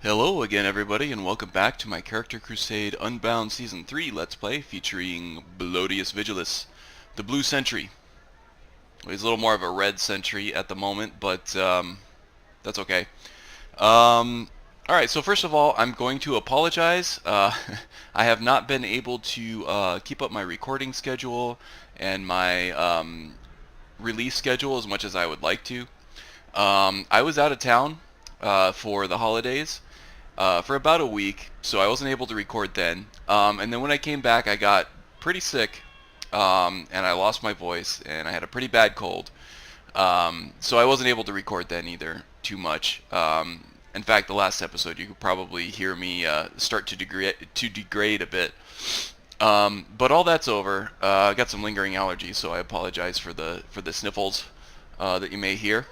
Hello again everybody and welcome back to my character Crusade Unbound Season 3 Let's Play featuring Blodius Vigilis, the Blue Sentry. He's a little more of a red sentry at the moment, but that's okay. Alright, so first of all, I'm going to apologize. I have not been able to keep up my recording schedule and my release schedule as much as I would like to. I was out of town for the holidays. For about a week, so I wasn't able to record then. And then when I came back, I got pretty sick, and I lost my voice, and I had a pretty bad cold. So I wasn't able to record then either too much. In fact, the last episode, you could probably hear me start to degrade a bit. But all that's over. I got some lingering allergies, so I apologize for the sniffles that you may hear.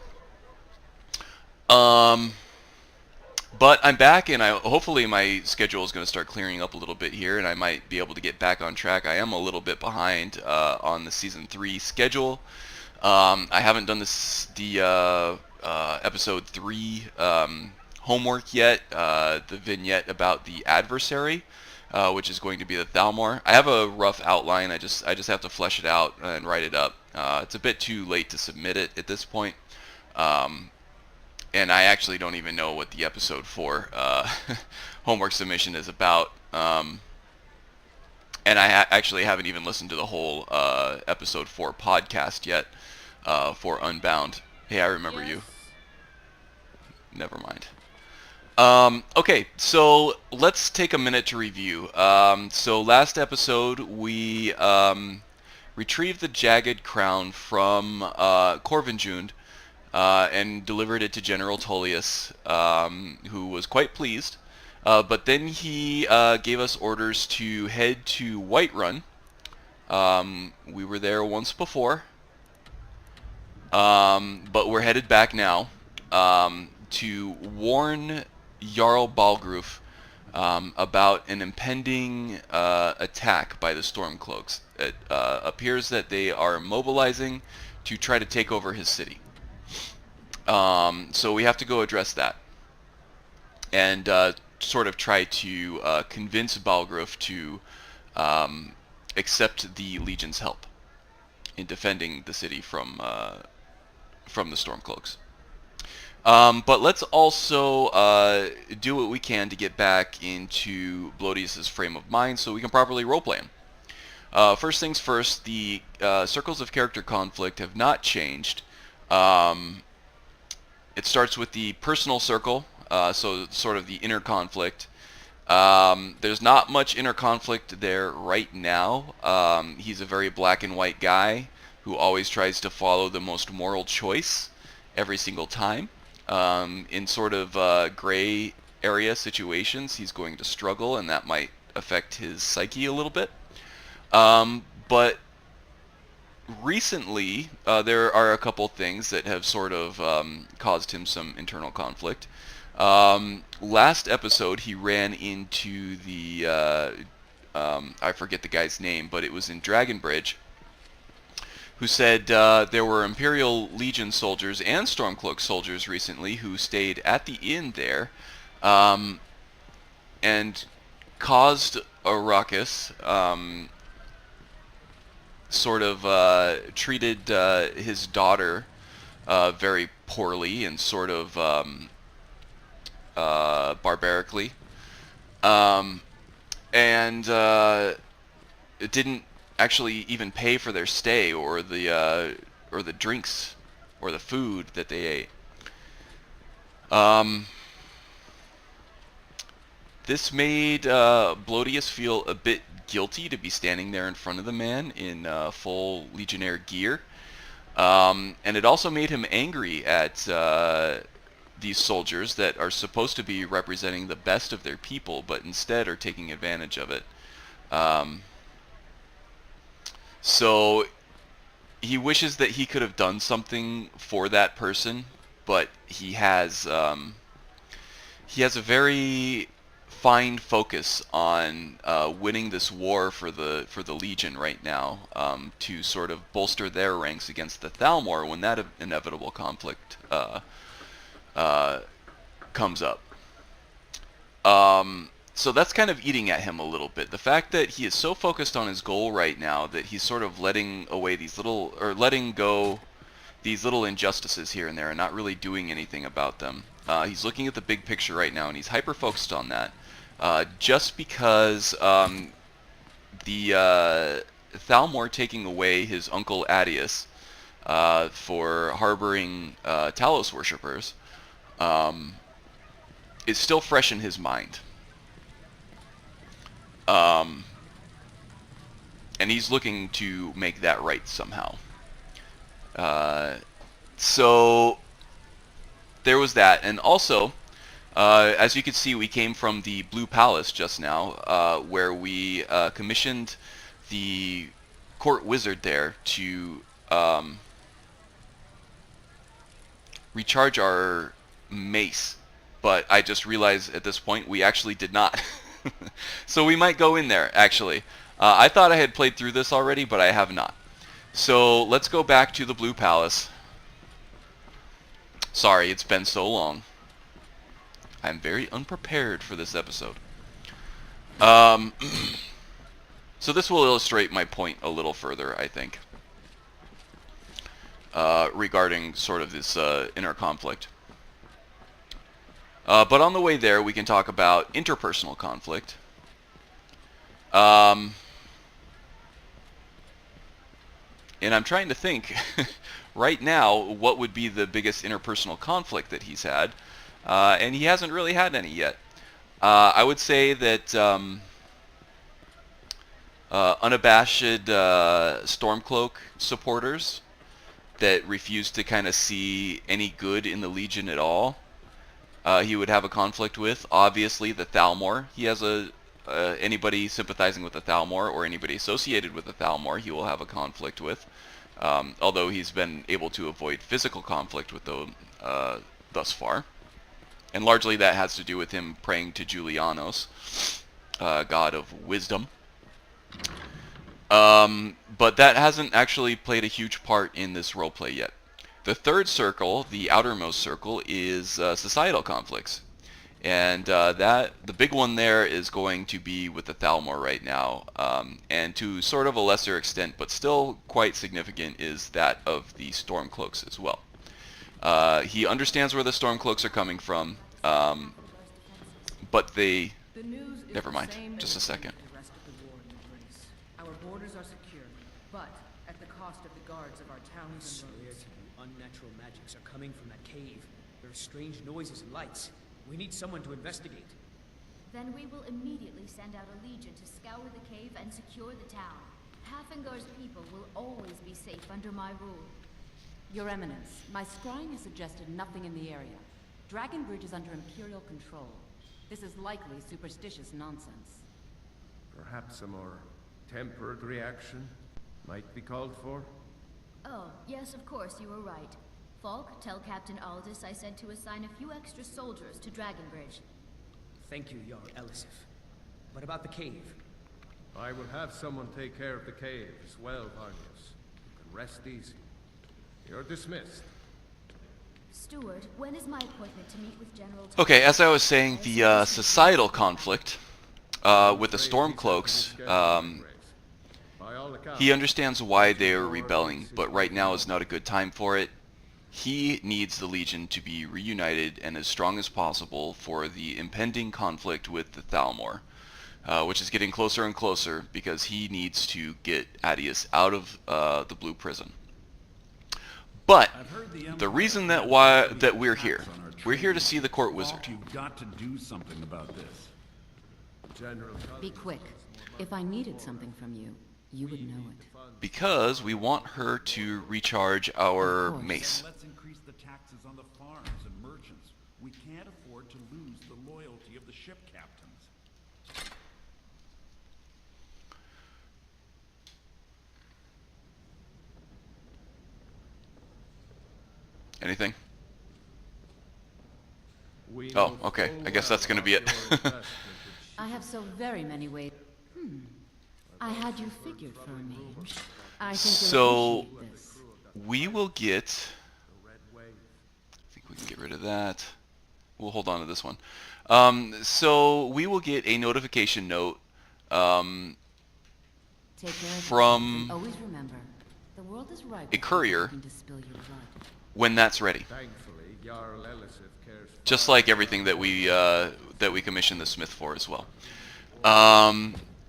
But I'm back, and hopefully my schedule is going to start clearing up a little bit here, and I might be able to get back on track. I am a little bit behind on the Season 3 schedule. I haven't done the Episode 3 homework yet, the vignette about the adversary, which is going to be the Thalmor. I have a rough outline. I just have to flesh it out and write it up. It's a bit too late to submit it at this point. And I actually don't even know what the episode 4 homework submission is about. And I actually haven't even listened to the whole episode 4 podcast yet for Unbound. Hey, I remember you. Never mind. Okay, so let's take a minute to review. So last episode we retrieved the Jagged Crown from Corvinjund. And delivered it to General Tullius, who was quite pleased. But then he gave us orders to head to Whiterun. We were there once before, but we're headed back now to warn Jarl Balgruf about an impending attack by the Stormcloaks. It appears that they are mobilizing to try to take over his city. So we have to go address that and sort of try to convince Balgruf to accept the Legion's help in defending the city from the Stormcloaks. But let's also do what we can to get back into Blodius' frame of mind so we can properly roleplay him. First things first, the circles of character conflict have not changed. It starts with the personal circle, so sort of the inner conflict. There's not much inner conflict there right now. He's a very black and white guy who always tries to follow the most moral choice every single time. In sort of gray area situations, he's going to struggle, and that might affect his psyche a little bit. But recently, there are a couple things that have sort of caused him some internal conflict. Last episode, he ran into the, I forget the guy's name, but it was in Dragonbridge, who said there were Imperial Legion soldiers and Stormcloak soldiers recently who stayed at the inn there and caused a ruckus. Sort of treated his daughter very poorly and sort of barbarically, and it didn't actually even pay for their stay or the drinks or the food that they ate. This made Blodius feel a bit guilty to be standing there in front of the man in full Legionnaire gear. And it also made him angry at these soldiers that are supposed to be representing the best of their people, but instead are taking advantage of it. So he wishes that he could have done something for that person, but he has a very fine focus on winning this war for the Legion right now, to sort of bolster their ranks against the Thalmor when that inevitable conflict comes up. So that's kind of eating at him a little bit. The fact that he is so focused on his goal right now that he's sort of letting go these little injustices here and there and not really doing anything about them. He's looking at the big picture right now, and he's hyper-focused on that. Just because the Thalmor taking away his uncle Adius for harboring Talos worshippers is still fresh in his mind. And he's looking to make that right somehow. So there was that, and also, as you can see, we came from the Blue Palace just now, where we commissioned the court wizard there to recharge our mace, but I just realized at this point we actually did not. So we might go in there, actually. I thought I had played through this already, but I have not. So let's go back to the Blue Palace. Sorry, it's been so long. I'm very unprepared for this episode. So this will illustrate my point a little further, I think, regarding sort of this inner conflict. But on the way there, we can talk about interpersonal conflict. And I'm trying to think right now what would be the biggest interpersonal conflict that he's had. And he hasn't really had any yet. I would say that unabashed Stormcloak supporters that refuse to kind of see any good in the Legion at all, he would have a conflict with. Obviously, the Thalmor. He has anybody sympathizing with the Thalmor or anybody associated with the Thalmor, he will have a conflict with. Although he's been able to avoid physical conflict with them thus far. And largely that has to do with him praying to Julianos, god of wisdom. But that hasn't actually played a huge part in this roleplay yet. The third circle, the outermost circle, is societal conflicts. And the big one there is going to be with the Thalmor right now. And to sort of a lesser extent, but still quite significant, is that of the Stormcloaks as well. He understands where the Stormcloaks are coming from, but they... Never mind, just a second. Our borders are secure, but at the cost of the guards of our towns and roads. Unnatural magics are coming from that cave. There are strange noises and lights. We need someone to investigate. Then we will immediately send out a legion to scour the cave and secure the town. Hafingar's people will always be safe under my rule. Your Eminence, my scrying has suggested nothing in the area. Dragonbridge is under Imperial control. This is likely superstitious nonsense. Perhaps a more tempered reaction might be called for? Oh, yes, of course, you were right. Falk, tell Captain Aldous I said to assign a few extra soldiers to Dragonbridge. Thank you, Jarl Elisif. What about the cave? I will have someone take care of the cave as well, Varnius. You can rest easy. You're dismissed. Steward, when is my appointment to meet with General... Okay, as I was saying, the societal conflict with the Stormcloaks, he understands why they are rebelling, but right now is not a good time for it. He needs the Legion to be reunited and as strong as possible for the impending conflict with the Thalmor, which is getting closer and closer because he needs to get Adius out of the Blue Prison. But the reason that we're here to see the court wizard. You've got to do something about this. Be quick. If I needed something from you, you would know it. Because we want her to recharge our mace. Let's increase the taxes on the farms and merchants. We can't afford to lose the loyalty of the ship captains. Anything? Oh, okay. I guess that's going to be it. I have so very many ways. I had you figured for me. I think you'll appreciate this. We will get... I think we can get rid of that. we'll hold on to this one. So we will get a notification note Take care of from yourselves and always remember, the world is ripe a with courier people looking to spill your blood. when that's ready. Thankfully, Jarl Elisif cares Just far like everything that we commissioned the Smith for as well.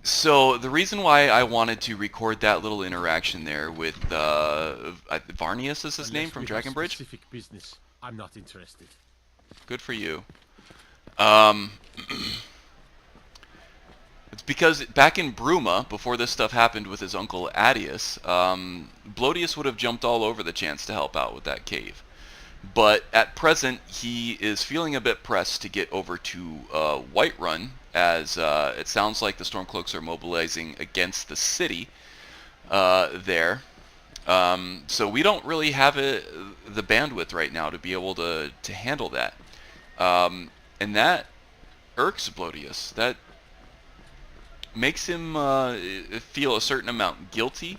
So the reason why I wanted to record that little interaction there with Varnius is his name from Dragon Bridge. Specific business. I'm not interested. Good for you. It's because back in Bruma, before this stuff happened with his uncle Adius, Blodius would have jumped all over the chance to help out with that cave. But at present, he is feeling a bit pressed to get over to Whiterun, as it sounds like the Stormcloaks are mobilizing against the city there. So we don't really have the bandwidth right now to be able to handle that. And that irks Blodius. That makes him feel a certain amount guilty.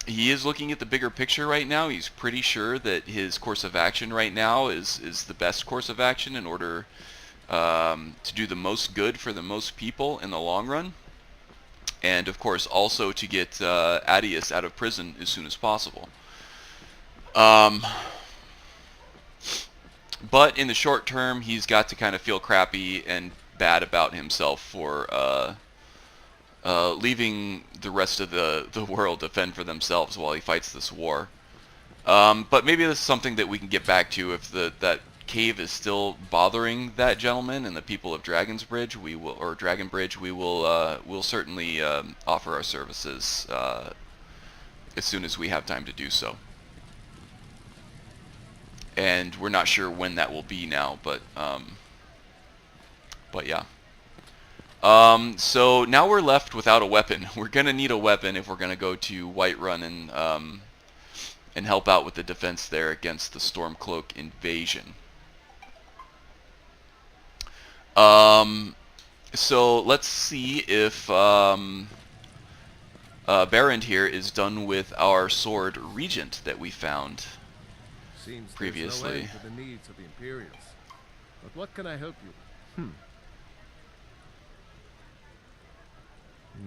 He is looking at the bigger picture right now. He's pretty sure that his course of action right now is the best course of action in order to do the most good for the most people in the long run. And of course also to get Adius out of prison as soon as possible. But in the short term, he's got to kind of feel crappy and bad about himself for leaving the rest of the world to fend for themselves while he fights this war. But maybe this is something that we can get back to if that cave is still bothering that gentleman and the people of Dragon Bridge. We will we'll certainly offer our services as soon as we have time to do so. And we're not sure when that will be now, but yeah. So now we're left without a weapon. We're gonna need a weapon if we're gonna go to Whiterun and help out with the defense there against the Stormcloak invasion. So let's see if Barend here is done with our sword Regent that we found Seems previously. there's no end to the needs of the Imperials. But what can I help you?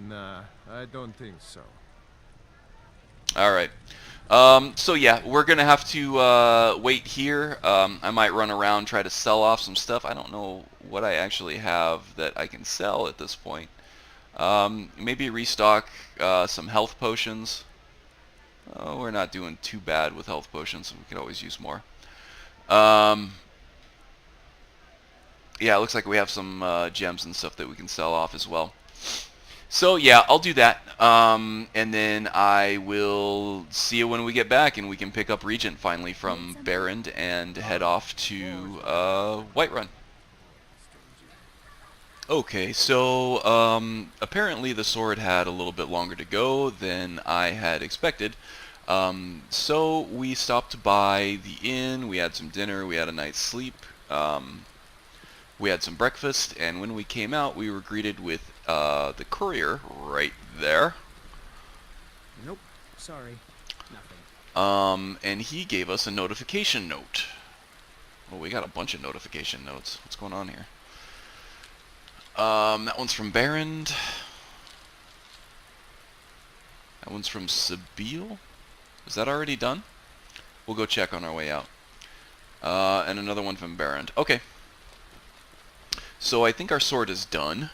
Nah, I don't think so. Alright. So yeah, we're gonna have to wait here. I might run around, try to sell off some stuff. I don't know what I actually have that I can sell at this point. Maybe restock some health potions. Oh, we're not doing too bad with health potions. We could always use more. Yeah, it looks like we have some gems and stuff that we can sell off as well. So yeah, I'll do that, and then I will see you when we get back, and we can pick up Regent finally from Barend and head off to Whiterun. Okay, so apparently the sword had a little bit longer to go than I had expected. So we stopped by the inn, we had some dinner, we had a night's sleep, we had some breakfast, and when we came out we were greeted with the courier right there. Nope. Sorry. Nothing. And he gave us a notification note. Oh, we got a bunch of notification notes. What's going on here? That one's from Barend. That one's from Sabile. Is that already done? We'll go check on our way out. And another one from Barend. Okay. So I think our sword is done.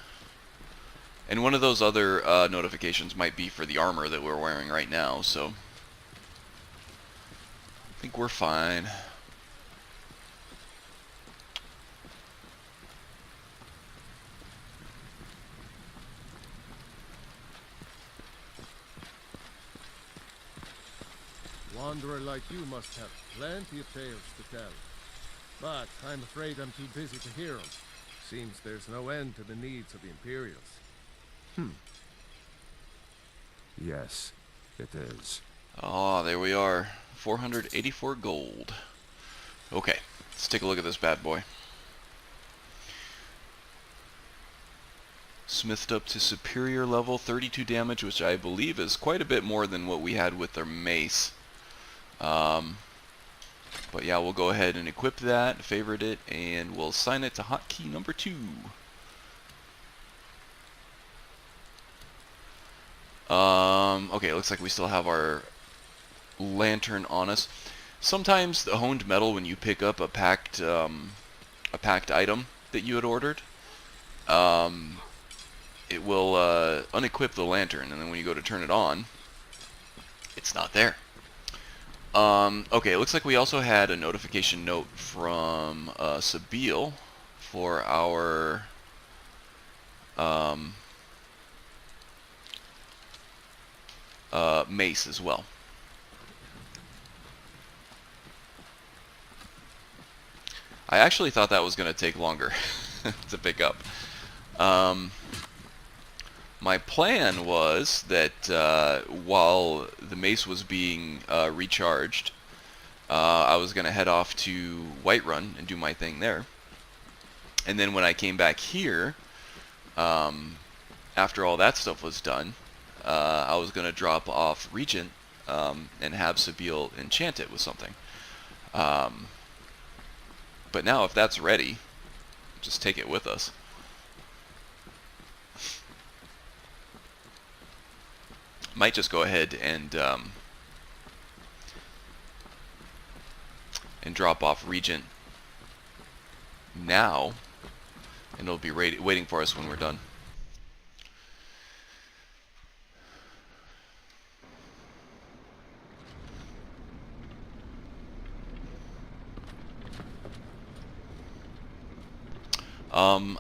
And one of those other notifications might be for the armor that we're wearing right now, so I think we're fine. Wanderer like you must have plenty of tales to tell. But I'm afraid I'm too busy to hear them. Seems there's no end to the needs of the Imperials. Yes, it is. Oh, there we are. 484 gold. Okay, let's take a look at this bad boy. Smithed up to superior level, 32 damage, which I believe is quite a bit more than what we had with our mace. But yeah, we'll go ahead and equip that, favorite it, and we'll assign it to hotkey number 2. Okay, looks like we still have our lantern on us. Sometimes the honed metal, when you pick up a packed item that you had ordered, it will unequip the lantern, and then when you go to turn it on, it's not there. Okay, it looks like we also had a notification note from Sabile for our mace as well. I actually thought that was going to take longer to pick up. My plan was that while the mace was being recharged, I was going to head off to Whiterun and do my thing there. And then when I came back here, after all that stuff was done, I was going to drop off Regent and have Sabile enchant it with something. But now if that's ready, just take it with us. Might just go ahead and drop off Regent now, and it'll be waiting for us when we're done.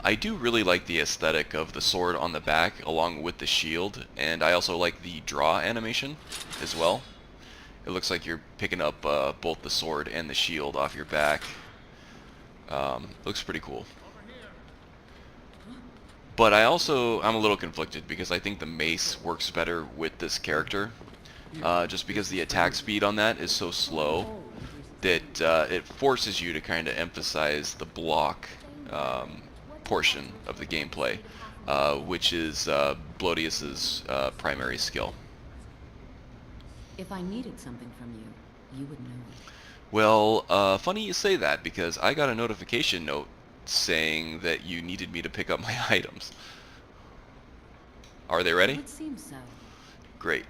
I do really like the aesthetic of the sword on the back along with the shield, and I also like the draw animation as well. It looks like you're picking up both the sword and the shield off your back. Looks pretty cool. But I'm a little conflicted because I think the mace works better with this character, just because the attack speed on that is so slow that it forces you to kind of emphasize the block portion of the gameplay, which is Blodius's primary skill. If I needed something from you, you would know it. Well, funny you say that, because I got a notification note saying that you needed me to pick up my items. Are they ready? It seems so. Great.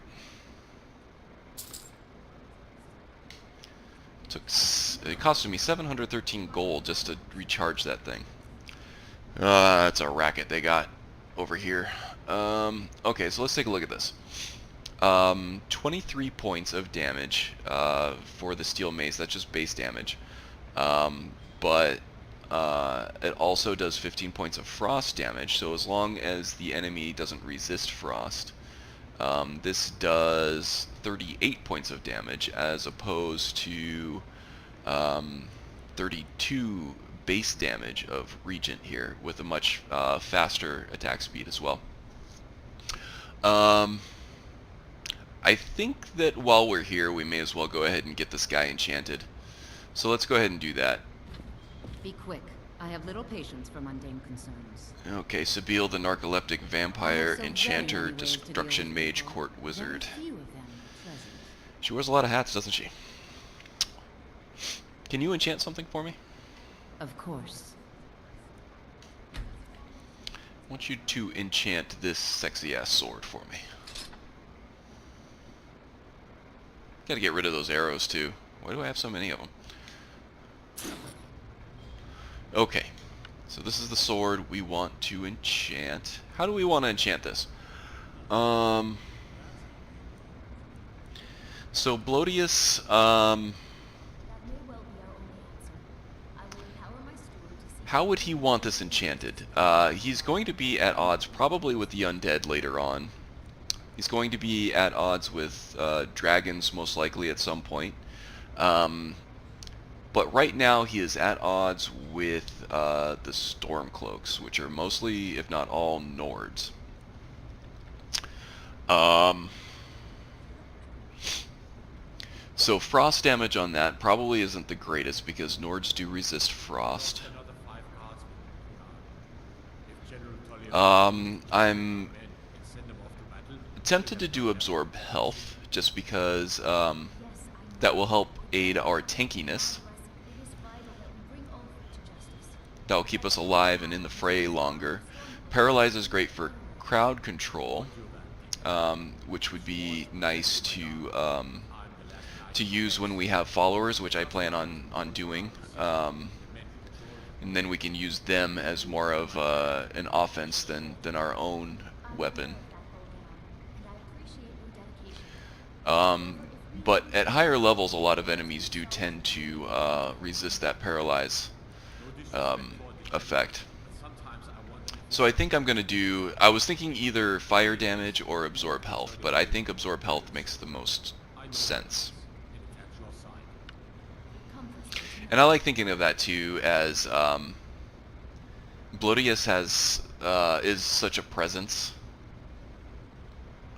It costed me 713 gold just to recharge that thing. That's a racket they got over here. Okay, so let's take a look at this. 23 points of damage for the steel mace. That's just base damage. But it also does 15 points of frost damage, so as long as the enemy doesn't resist frost, this does 38 points of damage as opposed to 32 base damage of Regent here, with a much faster attack speed as well. I think that while we're here, we may as well go ahead and get this guy enchanted. So let's go ahead and do that. Be quick. I have little patience for mundane concerns. Okay, Sabile the narcoleptic vampire, Also enchanter, very many ways to deal destruction with mage, people. court wizard. Very few of them pleasant. She wears a lot of hats, doesn't she? Can you enchant something for me? Of course. I want you to enchant this sexy ass sword for me. Gotta get rid of those arrows too. Why do I have so many of them? Okay, so this is the sword we want to enchant. How do we want to enchant this? So Blodius, That may well be our only answer. I will empower my steward to see. how would he want this enchanted? He's going to be at odds probably with the undead later on. He's going to be at odds with dragons most likely at some point. But right now he is at odds with the Stormcloaks, which are mostly, if not all, Nords. So frost damage on that probably isn't the greatest, because Nords do resist frost. Another 5 guards will be if General Tullius I'm men and send them off to battle. tempted to do absorb health, just because Yes, I know. that will help aid our tankiness. Rest that will keep us alive and in the fray longer. Paralyze is great for crowd control, which would be nice to use when we have followers, which I plan on doing. And then we can use them as more of an offense than our own weapon. But at higher levels, a lot of enemies do tend to resist that paralyze effect. So I think I'm going to do... I was thinking either fire damage or absorb health, but I think absorb health makes the most sense. And I like thinking of that too, as Blodius is such a presence.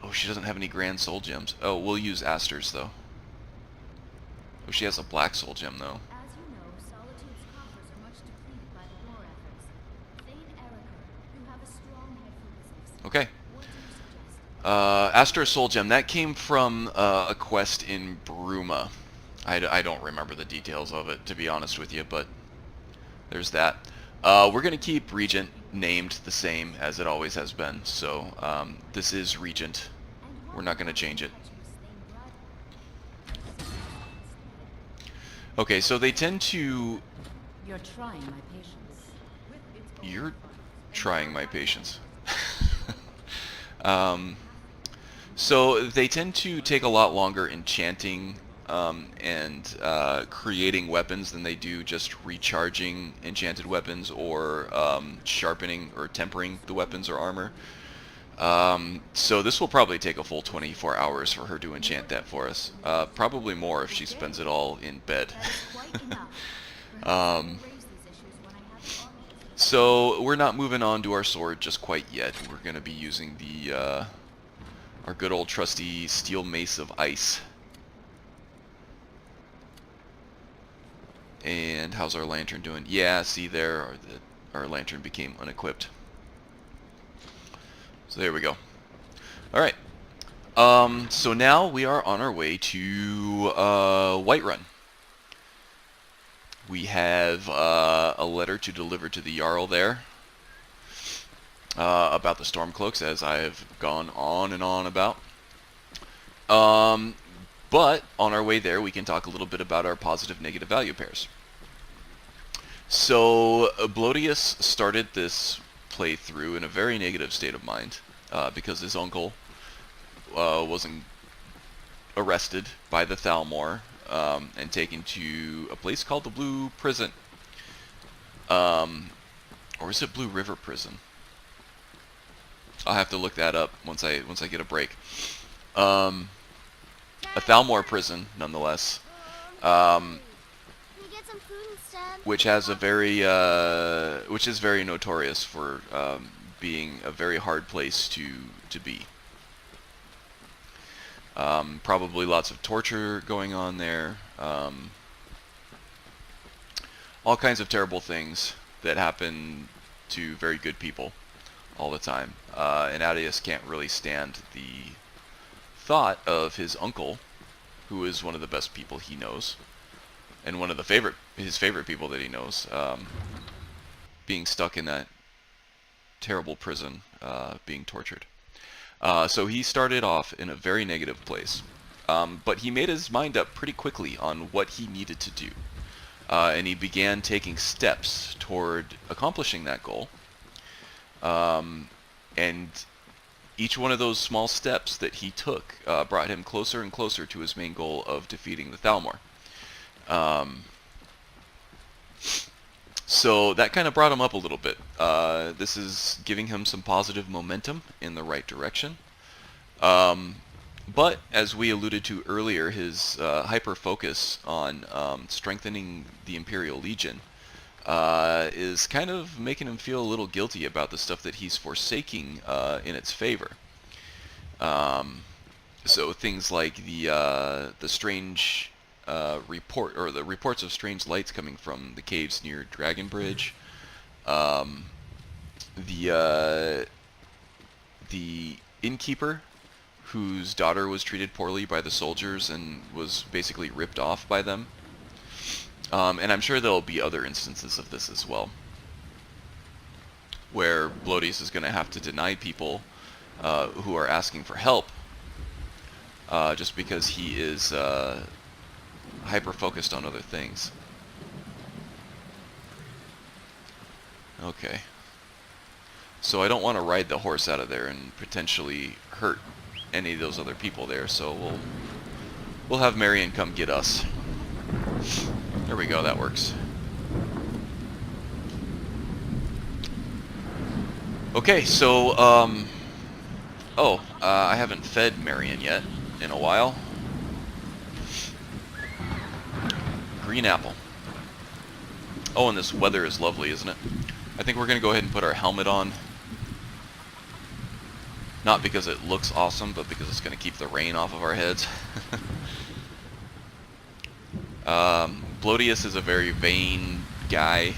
Oh, she doesn't have any grand soul gems. Oh, we'll use Aster's though. Oh, she has a black soul gem though. As you know, Solitude's coffers are much depleted by the war efforts. Thane Erica, you have a strong head for business. Okay. What do you suggest? Aster's soul gem, that came from a quest in Bruma. I don't remember the details of it, to be honest with you, but there's that. We're going to keep Regent named the same as it always has been, so this is Regent. We're not going to change it. Okay, so they tend to... You're trying my patience. You're trying my patience. So they tend to take a lot longer enchanting and creating weapons than they do just recharging enchanted weapons or sharpening or tempering the weapons or armor. So this will probably take a full 24 hours for her to enchant that for us. Probably more if she spends it all in bed. So we're not moving on to our sword just quite yet. We're going to be using the our good old trusty steel mace of ice. And how's our lantern doing? Yeah, see there, our lantern became unequipped. So there we go. Alright. So now we are on our way to Whiterun. We have a letter to deliver to the Jarl there about the Stormcloaks, as I have gone on and on about. But on our way there, we can talk a little bit about our positive-negative value pairs. So Blodius started this playthrough in a very negative state of mind because his uncle was arrested by the Thalmor and taken to a place called the Blue Prison. Or is it Blue River Prison? I'll have to look that up once I get a break. A Thalmor prison, nonetheless, which has a very, which is very notorious for being a very hard place to be. Probably lots of torture going on there. All kinds of terrible things that happen to very good people all the time. And Adius can't really stand the thought of his uncle, who is one of the best people he knows, and one of his favorite people that he knows, being stuck in that terrible prison, being tortured. So he started off in a very negative place, but he made his mind up pretty quickly on what he needed to do, and he began taking steps toward accomplishing that goal. And each one of those small steps that he took brought him closer and closer to his main goal of defeating the Thalmor. So that kind of brought him up a little bit. This is giving him some positive momentum in the right direction. But as we alluded to earlier, his hyper-focus on strengthening the Imperial Legion is kind of making him feel a little guilty about the stuff that he's forsaking in its favor. So things like the strange the reports of strange lights coming from the caves near Dragon Bridge, the innkeeper whose daughter was treated poorly by the soldiers and was basically ripped off by them. And I'm sure there'll be other instances of this as well. where Blodius is going to have to deny people who are asking for help, just because he is hyper-focused on other things. Okay. So I don't want to ride the horse out of there and potentially hurt any of those other people there, so we'll have Marion come get us. There we go, that works. Okay, so, I haven't fed Marion yet in a while. Green apple. Oh, and this weather is lovely, isn't it? I think we're going to go ahead and put our helmet on. Not because it looks awesome, but because it's going to keep the rain off of our heads. Blodius is a very vain guy.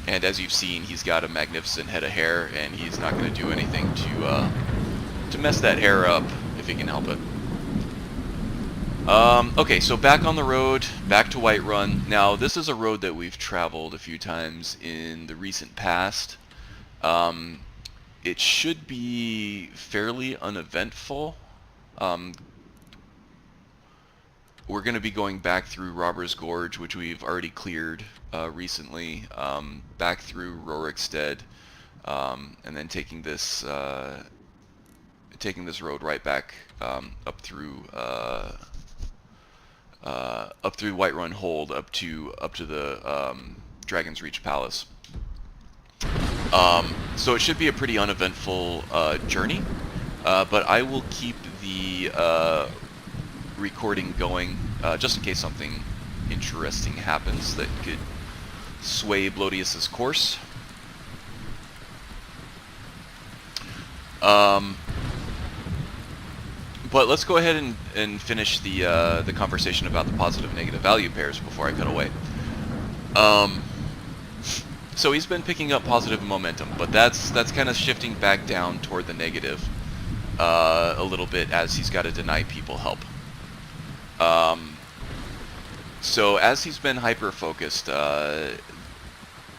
And as you've seen, he's got a magnificent head of hair, and he's not going to do anything to mess that hair up if he can help it. Okay, so back on the road, back to Whiterun. Now, this is a road that we've traveled a few times in the recent past. It should be fairly uneventful. We're going to be going back through Robber's Gorge, which we've already cleared recently, back through Rorikstead, and then taking this road right back up through Whiterun Hold up to the Dragon's Reach Palace. So it should be a pretty uneventful journey, but I will keep the recording going just in case something interesting happens that could sway Blodius's course. But let's go ahead and finish the conversation about the positive-negative value pairs before I cut away. So he's been picking up positive momentum, but that's kind of shifting back down toward the negative a little bit as he's got to deny people help. So as he's been hyper-focused,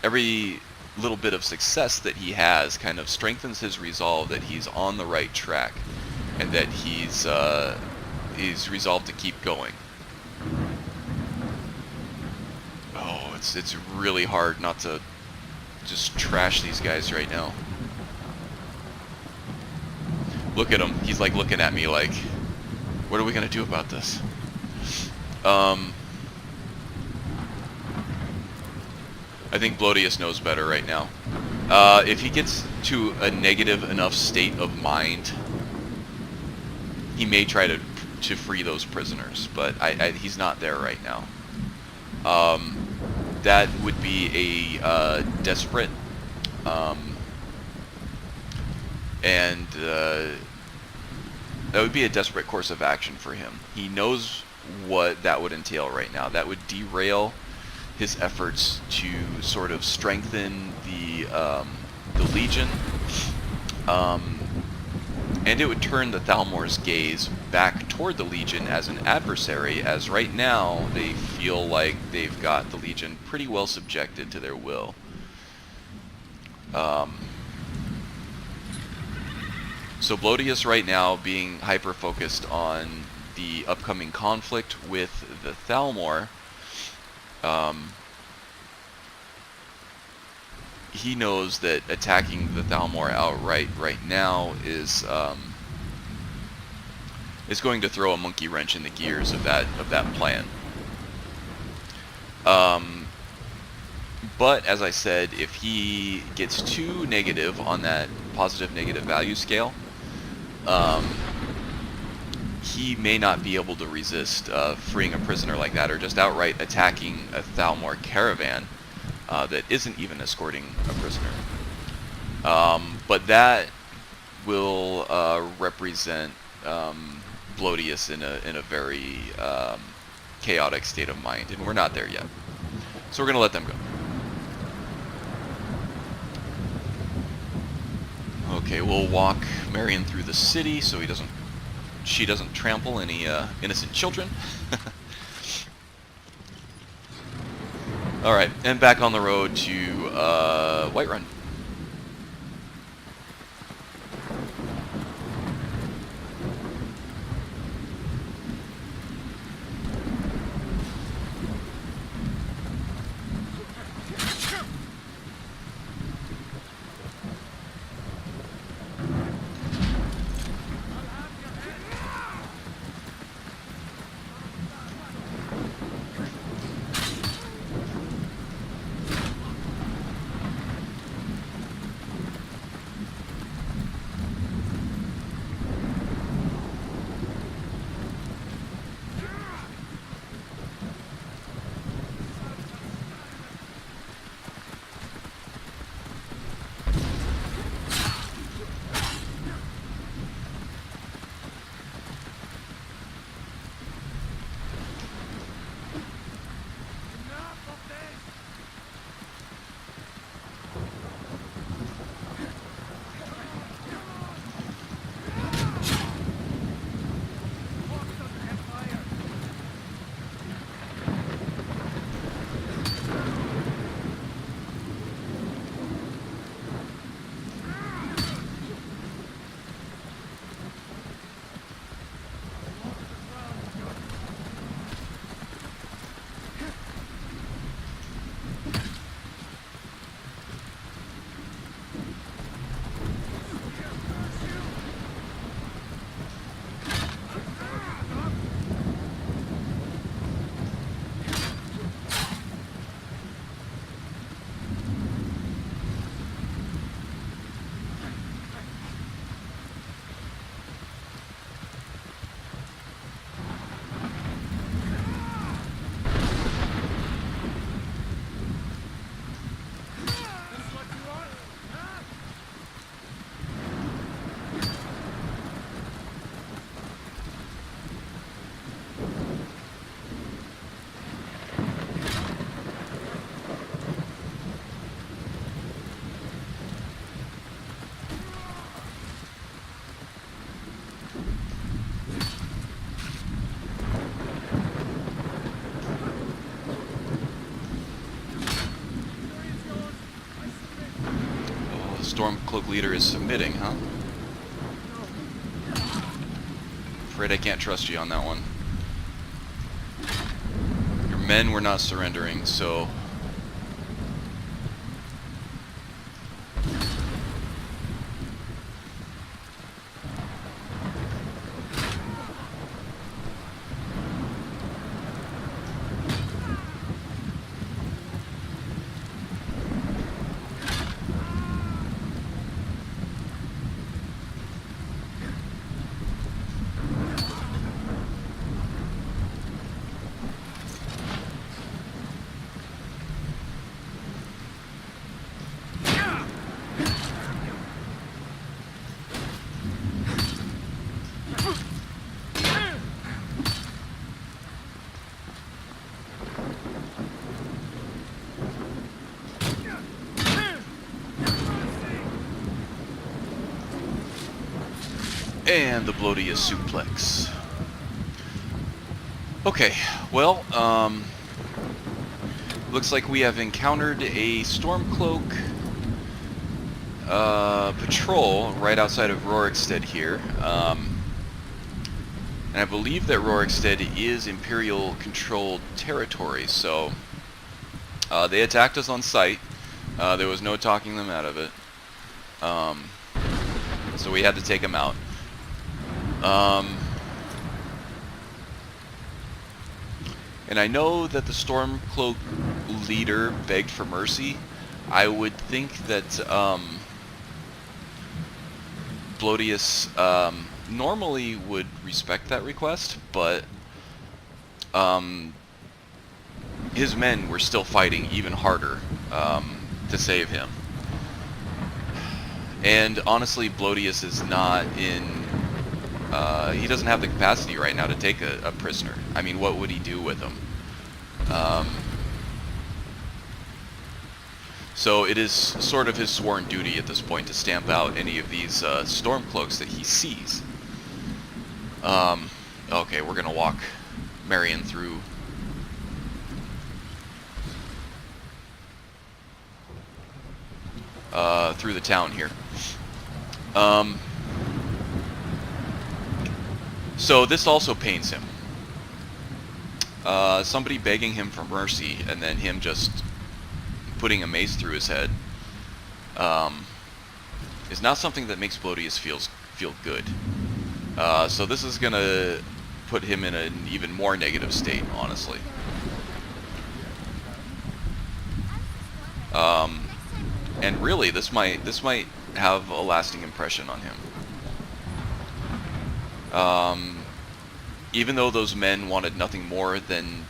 every little bit of success that he has kind of strengthens his resolve that he's on the right track, and that he's resolved to keep going. Oh, it's really hard not to just trash these guys right now. Look at him. He's like looking at me like, what are we gonna do about this? I think Blodius knows better right now. If he gets to a negative enough state of mind, he may try to free those prisoners, but he's not there right now. That would be a desperate that would be a desperate course of action for him. He knows what that would entail right now. That would derail his efforts to sort of strengthen the Legion, and it would turn the Thalmor's gaze back toward the Legion as an adversary, as right now they feel like they've got the Legion pretty well subjected to their will. So Blodius right now being hyper-focused on the upcoming conflict with the Thalmor, he knows that attacking the Thalmor outright right now is going to throw a monkey wrench in the gears of that plan. But as I said, if he gets too negative on that positive-negative value scale, he may not be able to resist freeing a prisoner like that, or just outright attacking a Thalmor caravan that isn't even escorting a prisoner. But that will represent Blodius in a very chaotic state of mind, and we're not there yet. So we're going to let them go. Okay, we'll walk Marion through the city so she doesn't trample any innocent children. Alright, and back on the road to Whiterun. Stormcloak leader is submitting, huh? Afraid I can't trust you on that one. Your men were not surrendering, so... And the Blodius suplex. Okay, well, looks like we have encountered a Stormcloak patrol right outside of Rorikstead here. And I believe that Rorikstead is Imperial-controlled territory, so they attacked us on sight. There was no talking them out of it. So we had to take them out. And I know that the Stormcloak leader begged for mercy. I would think that Blodius normally would respect that request, but his men were still fighting even harder to save him. And honestly, Blodius is not in... he doesn't have the capacity right now to take a prisoner. I mean, what would he do with him? So it is sort of his sworn duty at this point to stamp out any of these Stormcloaks that he sees. Okay, we're gonna walk Marion through the town here. So this also pains him. Somebody begging him for mercy and then him just putting a mace through his head is not something that makes Blodius feel good. So this is gonna put him in an even more negative state, honestly. And really, this might have a lasting impression on him. Even though those men wanted nothing more than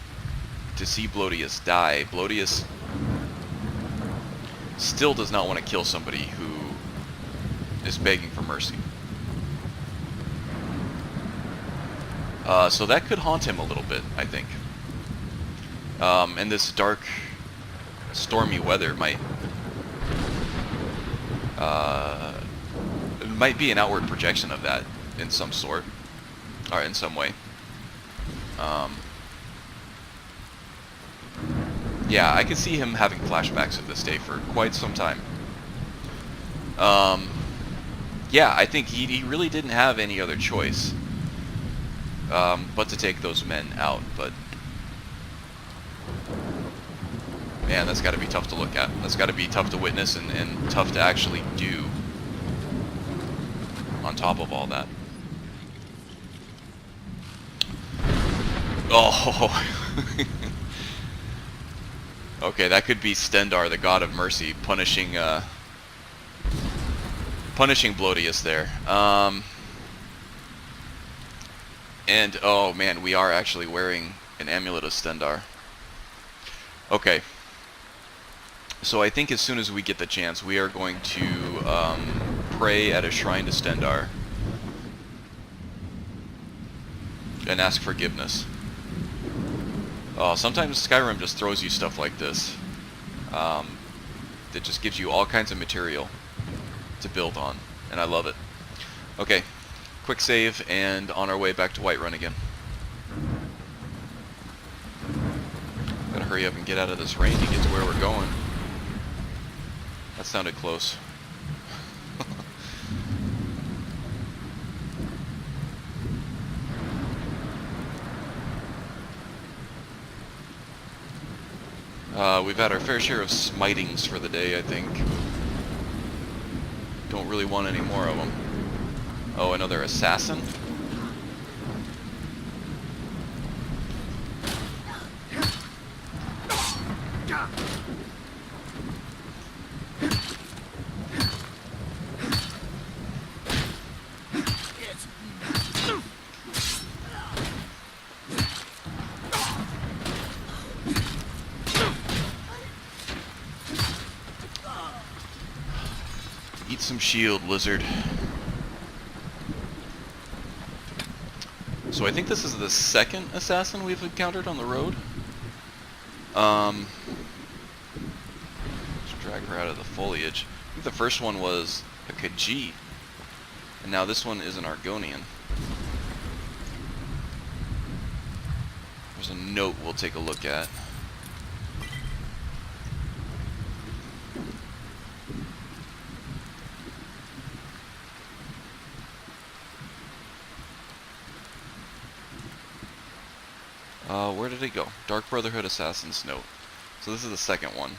to see Blodius die, Blodius still does not want to kill somebody who is begging for mercy. So that could haunt him a little bit, I think. And this dark, stormy weather might be an outward projection of that in some sort, or in some way. Yeah, I could see him having flashbacks of this day for quite some time. Yeah, I think he really didn't have any other choice but to take those men out, but man, that's got to be tough to look at. That's got to be tough to witness and tough to actually do on top of all that. Oh. Okay, that could be Stendar, the god of mercy, punishing Blodius there. And oh man, we are actually wearing an amulet of Stendar. Okay. So I think as soon as we get the chance, we are going to pray at a shrine to Stendar and ask forgiveness. Sometimes Skyrim just throws you stuff like this. That just gives you all kinds of material to build on, and I love it. Okay, quick save, and on our way back to Whiterun again. Gotta hurry up and get out of this rain to get to where we're going. That sounded close. We've had our fair share of smitings for the day, I think. Don't really want any more of them. Oh, another assassin? Eat some shield, lizard. So I think this is the second assassin we've encountered on the road. Let's drag her out of the foliage. I think the first one was a Khajiit, and now this one is an Argonian. There's a note we'll take a look at. Where did it go? Dark Brotherhood Assassin's Note. So this is the second one.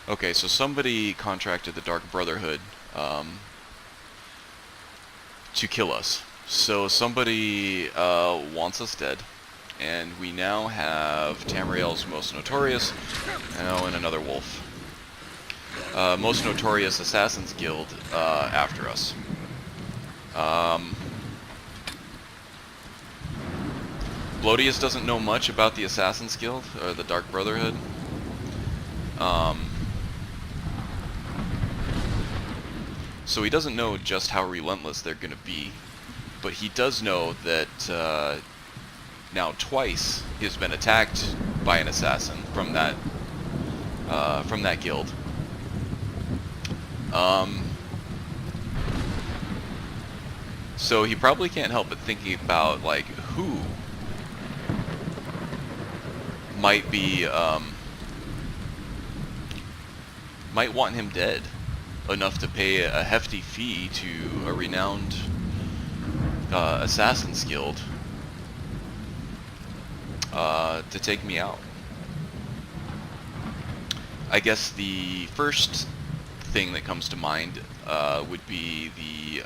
Okay, so somebody contracted the Dark Brotherhood to kill us. So somebody wants us dead. And we now have Tamriel's Most Notorious, and another wolf. Most Notorious Assassins Guild after us. Blodius doesn't know much about the Assassin's Guild, or the Dark Brotherhood. So he doesn't know just how relentless they're going to be. But he does know that now twice he's been attacked by an assassin from that guild. So he probably can't help but thinking about, like, who might be, might want him dead enough to pay a hefty fee to a renowned Assassin's Guild to take me out. I guess the first thing that comes to mind would be the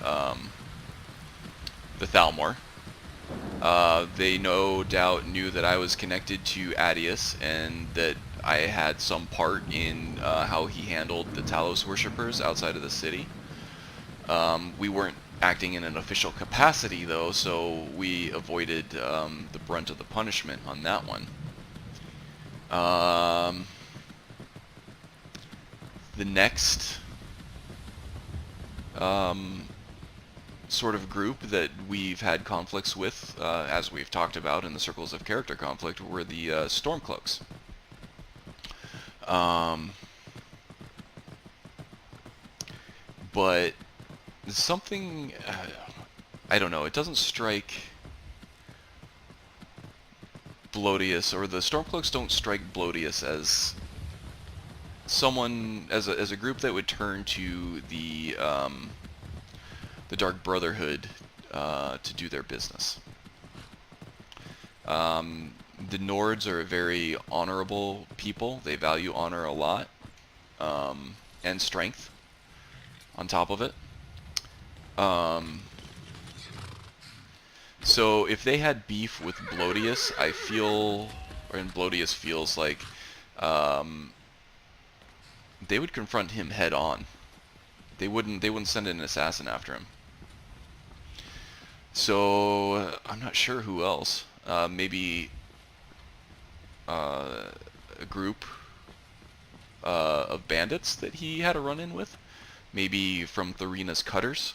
Thalmor. They no doubt knew that I was connected to Adius and that I had some part in how he handled the Talos worshippers outside of the city. We weren't acting in an official capacity though, so we avoided the brunt of the punishment on that one. The next sort of group that we've had conflicts with, as we've talked about in the Circles of Character conflict, were the Stormcloaks. But something, I don't know, it doesn't strike Blodius, or the Stormcloaks don't strike Blodius as someone, as a group that would turn to the Dark Brotherhood to do their business. The Nords are a very honorable people. They value honor a lot, and strength on top of it. So if they had beef with Blodius, I feel, and Blodius feels like, they would confront him head on. They wouldn't send an assassin after him. So I'm not sure who else. Maybe a group of bandits that he had a run-in with. Maybe from Tharina's Cutters.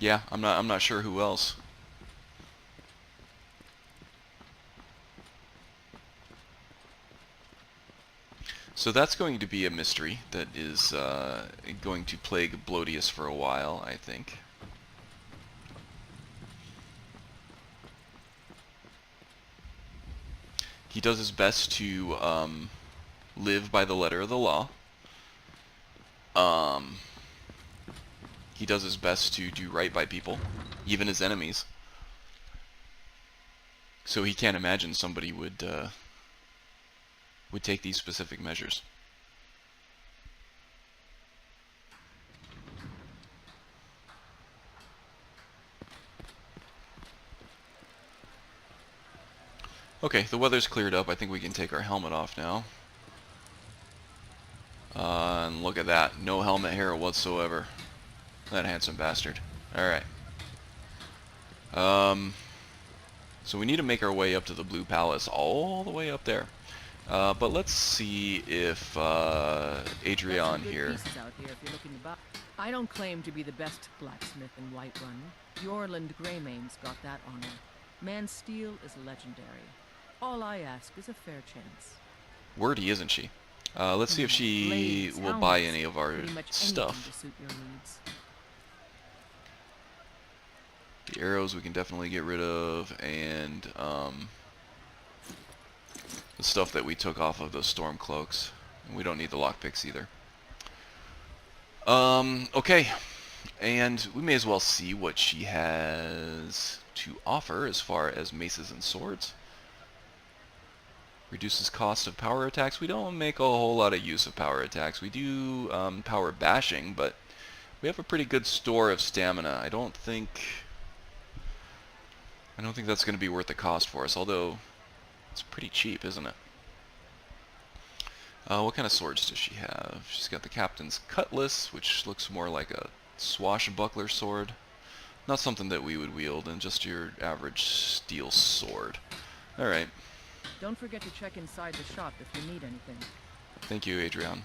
Yeah, I'm not sure who else. So that's going to be a mystery that is going to plague Blodius for a while, I think. He does his best to live by the letter of the law. he does his best to do right by people, even his enemies. So he can't imagine somebody would take these specific measures. Okay, the weather's cleared up. I think we can take our helmet off now. And look at that. No helmet hair whatsoever. That handsome bastard. Alright. So we need to make our way up to the Blue Palace. All the way up there. But let's see if Adrian here... Out here if you're looking to buy. I don't claim to be the best blacksmith in Whiterun. Yorland Greymane's got that honor. Man's steel is legendary. All I ask is a fair chance. Wordy, isn't she? Let's see if she will buy any of our stuff. To suit your needs. The arrows we can definitely get rid of, and the stuff that we took off of those storm cloaks. And we don't need the lockpicks either. Okay, and we may as well see what she has to offer as far as maces and swords. Reduces cost of power attacks. We don't make a whole lot of use of power attacks. We do power bashing, but we have a pretty good store of stamina. I don't think that's going to be worth the cost for us, although it's pretty cheap, isn't it? What kind of swords does she have? She's got the Captain's Cutlass, which looks more like a swashbuckler sword. Not something that we would wield, and just your average steel sword. Alright. Don't forget to check inside the shop if you need anything. Thank you, Adrian.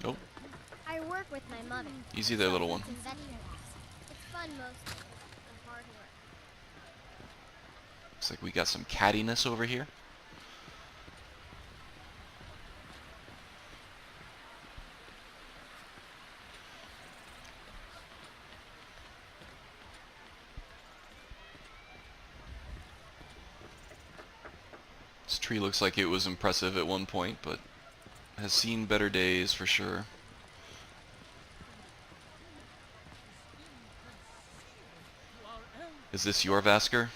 Oh. I work with my mother. Easy there, little one. It's fun mostly. The hard work. Looks like we got some cattiness over here. This tree looks like it was impressive at one point, but has seen better days for sure. Is this your Vasker?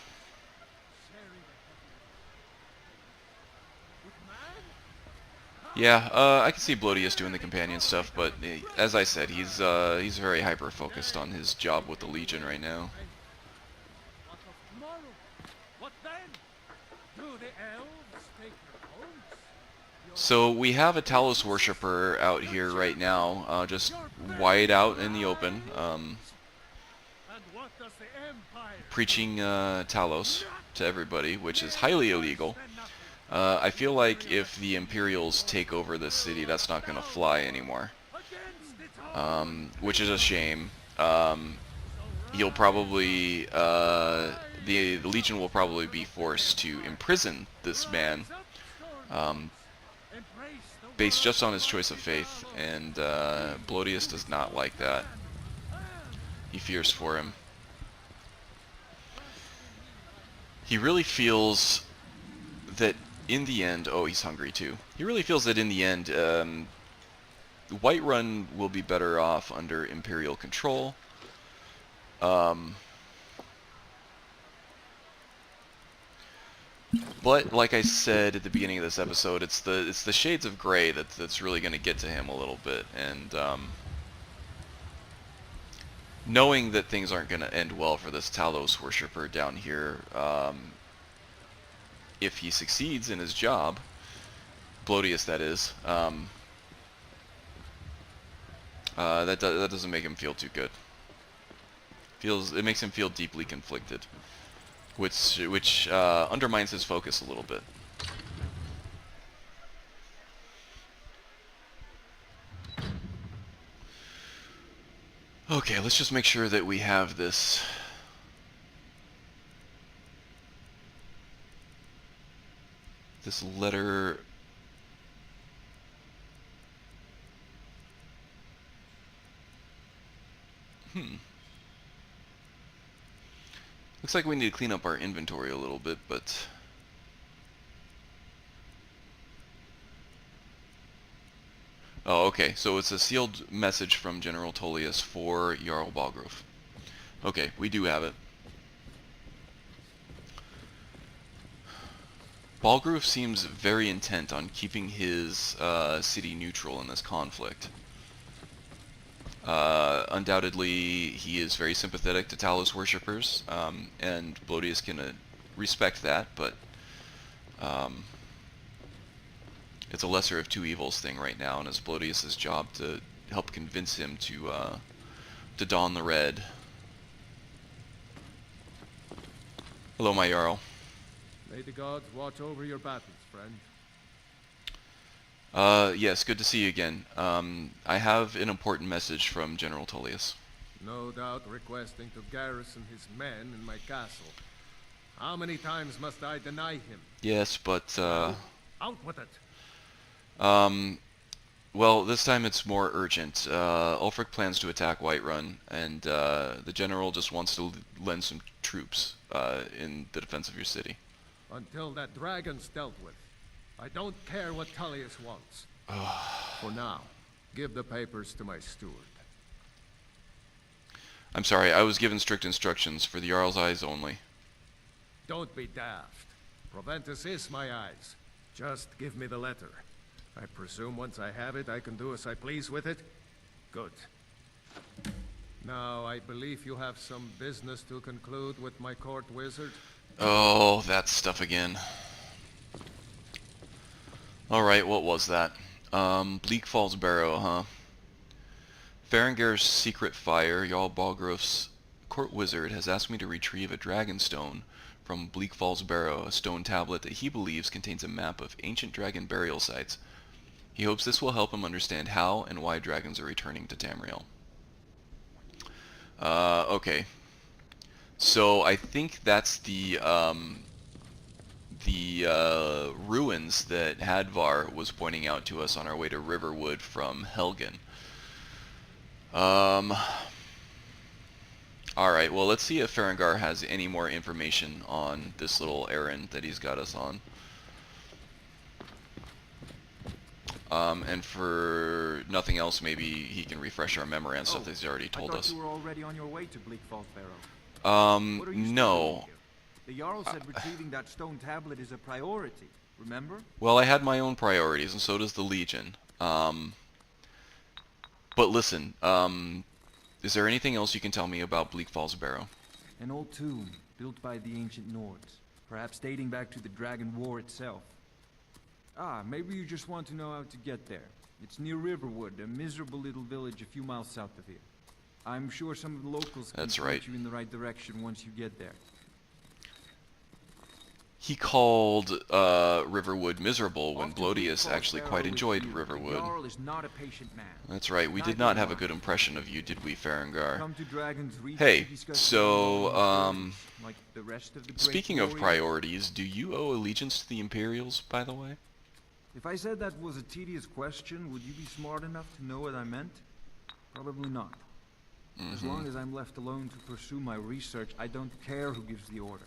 Yeah, I can see Blodius doing the companion stuff, but as I said, he's very hyper-focused on his job with the Legion right now. So we have a Talos worshipper out here right now, just wide out in the open, preaching Talos to everybody, which is highly illegal. I feel like if the Imperials take over this city, that's not going to fly anymore, which is a shame. He'll probably, the Legion will probably be forced to imprison this man, based just on his choice of faith, and Blodius does not like that. He fears for him. He really feels that in the end, oh, he's hungry too. He really feels that in the end, Whiterun will be better off under Imperial control. But like I said at the beginning of this episode, it's the shades of gray that's really going to get to him a little bit, and knowing that things aren't going to end well for this Talos worshipper down here, if he succeeds in his job, Blodius that is, that doesn't make him feel too good. It makes him feel deeply conflicted, which undermines his focus a little bit. Okay, let's just make sure that we have this letter. Looks like we need to clean up our inventory a little bit, but... Oh, okay, so it's a sealed message from General Tullius for Jarl Balgrove. Okay, we do have it. Balgrove seems very intent on keeping his city neutral in this conflict. Undoubtedly, he is very sympathetic to Talos worshippers, and Blodius can respect that, but it's a lesser of two evils thing right now, and it's Blodius' job to help convince him to don the red. Hello, my Jarl. May the gods watch over your battles, friend. Yes, good to see you again. I have an important message from General Tullius. No doubt requesting to garrison his men in my castle. How many times must I deny him? Yes, but, Out with it! well, this time it's more urgent. Ulfric plans to attack Whiterun, and, the General just wants to lend some troops, in the defense of your city. Until that dragon's dealt with. I don't care what Tullius wants. For now, give the papers to my steward. I'm sorry, I was given strict instructions for the Jarl's eyes only. Don't be daft. Proventus is my eyes. Just give me the letter. I presume once I have it, I can do as I please with it? Good. Now, I believe you have some business to conclude with my court wizard. Oh, that stuff again. Alright, what was that? Bleak Falls Barrow, huh? Farengar's secret fire, Jarl Balgrove's court wizard, has asked me to retrieve a dragon stone from Bleak Falls Barrow, a stone tablet that he believes contains a map of ancient dragon burial sites. He hopes this will help him understand how and why dragons are returning to Tamriel. Okay. So I think that's the ruins that Hadvar was pointing out to us on our way to Riverwood from Helgen. Alright, well, let's see if Farengar has any more information on this little errand that he's got us on. And for nothing else, maybe he can refresh our memory on stuff that he's already told us. You were already on your way to Bleak Falls Barrow. What are you No. here? The Jarl said retrieving that stone tablet is a priority, remember? Well, I had my own priorities, and so does the Legion. But listen, is there anything else you can tell me about Bleak Falls Barrow? An old tomb, built by the ancient Nords, perhaps dating back to the Dragon War itself. Ah, maybe you just want to know how to get there. It's near Riverwood, a miserable little village a few miles south of here. I'm sure some of the locals can point you in the right direction once you get there. He called Riverwood miserable when Blodius actually quite enjoyed Riverwood. Jarl is not a patient man. That's right, we did not have a good impression of you, did we, Farengar? Come to Dragon's Reach Hey, to discuss so, like the rest of the great speaking of warriors. priorities, do you owe allegiance to the Imperials, by the way? If I said that was a tedious question, would you be smart enough to know what I meant? Probably not. As long as I'm left alone to pursue my research, I don't care who gives the order.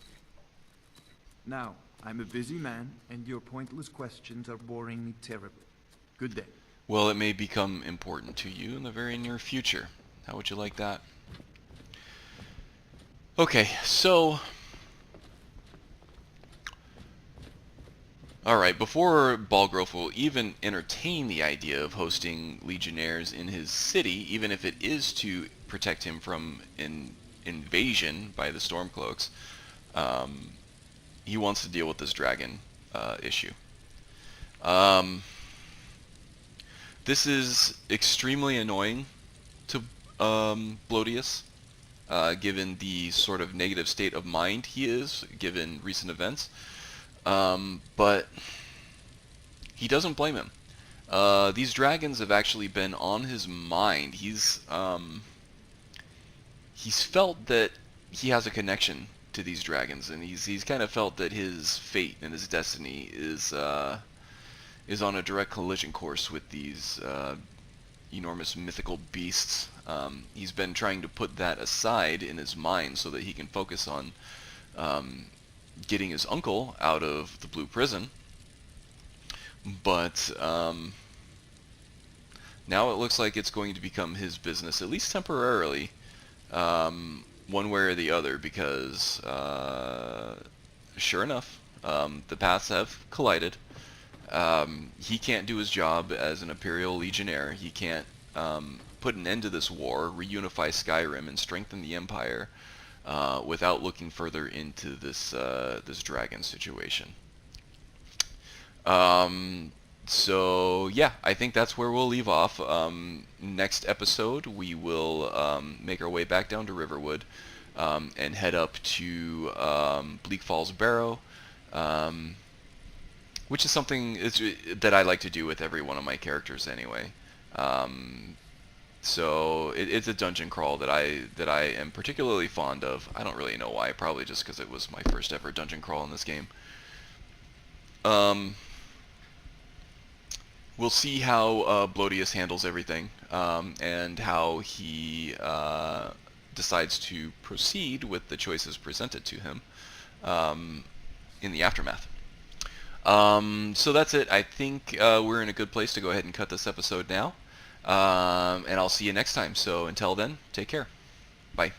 Now, I'm a busy man, and your pointless questions are boring me terribly. Good day. Well, it may become important to you in the very near future. How would you like that? Okay, so... Alright, before Balgrove will even entertain the idea of hosting legionnaires in his city, even if it is to protect him from an invasion by the Stormcloaks, he wants to deal with this dragon issue. This is extremely annoying to Blodius, given the sort of negative state of mind he is, given recent events. But he doesn't blame him. These dragons have actually been on his mind. He's felt that he has a connection to these dragons, and he's kind of felt that his fate and his destiny is on a direct collision course with these enormous mythical beasts. He's been trying to put that aside in his mind so that he can focus on getting his uncle out of the Blue Prison. But now it looks like it's going to become his business, at least temporarily, one way or the other, because sure enough, the paths have collided. He can't do his job as an Imperial Legionnaire. He can't put an end to this war, reunify Skyrim, and strengthen the Empire without looking further into this this dragon situation. So yeah, I think that's where we'll leave off. Next episode, we will make our way back down to Riverwood and head up to Bleak Falls Barrow, which is something that I like to do with every one of my characters anyway. So it's a dungeon crawl that I am particularly fond of. I don't really know why. Probably just because it was my first ever dungeon crawl in this game. We'll see how Blodius handles everything, and how he decides to proceed with the choices presented to him in the aftermath. So that's it. I think we're in a good place to go ahead and cut this episode now. And I'll see you next time. So until then, take care. Bye.